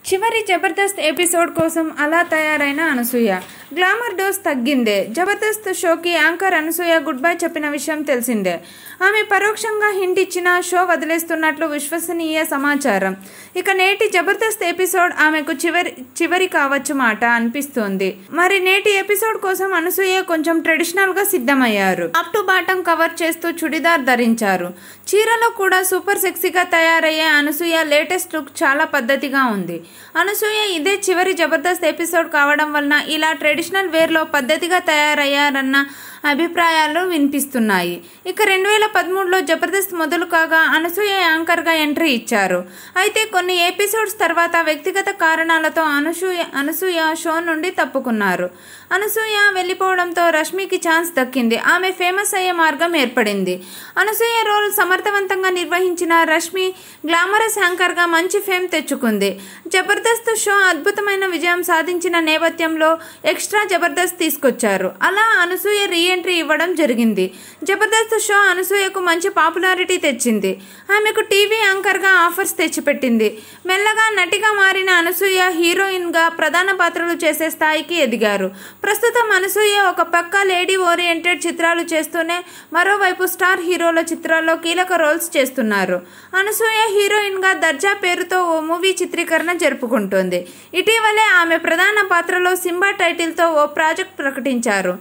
చివరి జబర్దస్త్ ఎపిసోడ్ కోసం అలా తయారైన అనసూయ. గ్లామర్ డోస్ తగ్గిందే. జబర్దస్త్ షోకి యాంకర్ అనసూయ గుడ్ బై చెప్పిన విషయం తెలిసిందే. ఆమె పరోక్షంగా హింట్ ఇచ్చిన షో వదిలేస్తున్నట్లు విశ్వసనీయ సమాచారం. ఇక నేటి జబర్దస్త్ ఎపిసోడ్ ఆమెకు చివరి కావచ్చు మాట అనిపిస్తోంది. మరి నేటి ఎపిసోడ్ కోసం అనసూయ కొంచెం ట్రెడిషనల్ గా సిద్ధమయ్యారు. అప్ టు బాటం కవర్ చేస్తూ చుడిదార్ ధరించారు. చీరలో కూడా సూపర్ సెక్సీగా తయారయ్యే అనసూయ లేటెస్ట్ లుక్ చాలా పద్ధతిగా ఉంది. అనసూయ ఇదే చివరి జబర్దస్త్ ఎపిసోడ్ కావడం వలన ఇలా ట్రెడిషనల్ వేర్లో పద్ధతిగా తయారయ్యారన్న అభిప్రాయాలు వినిపిస్తున్నాయి. ఇక 2013లో జబర్దస్త్ మొదలు కాగా అనసూయ యాంకర్గా ఎంట్రీ ఇచ్చారు. అయితే కొన్ని ఎపిసోడ్స్ తర్వాత వ్యక్తిగత కారణాలతో అనసూయ షో నుండి తప్పుకున్నారు. అనసూయ వెళ్ళిపోవడంతో రష్మికి ఛాన్స్ దక్కింది. ఆమె ఫేమస్ అయ్యే మార్గం ఏర్పడింది. అనసూయ రోల్ సమర్థవంతంగా నిర్వహించిన రష్మి గ్లామరస్ యాంకర్గా మంచి ఫేమ్ తెచ్చుకుంది. జబర్దస్త్ షో అద్భుతమైన విజయం సాధించిన నేపథ్యంలో ఎక్స్ట్రా జబర్దస్త్ తీసుకొచ్చారు. అలా అనసూయ రీఎంట్రీ ఇవ్వడం జరిగింది. జబర్దస్త్ షో అనసూయకు మంచి పాపులారిటీ తెచ్చింది. ఆమెకు టీవీ యాంకర్గా ఆఫర్స్ తెచ్చిపెట్టింది. మెల్లగా నటిగా మారిన అనసూయ హీరోయిన్గా ప్రధాన పాత్రలు చేసే స్థాయికి ఎదిగారు. ప్రస్తుతం అనసూయ ఒక పక్క లేడీ ఓరియంటెడ్ చిత్రాలు చేస్తూనే మరోవైపు స్టార్ హీరోల చిత్రాల్లో కీలక రోల్స్ చేస్తున్నారు. అనసూయ హీరోయిన్గా దర్జా పేరుతో ఓ మూవీ చిత్రీకరణ జరుపుకుంటోంది. ఇటీవలే ఆమె ప్రధాన పాత్రలో సింబా టైటిల్తో ఓ ప్రాజెక్ట్ ప్రకటించారు.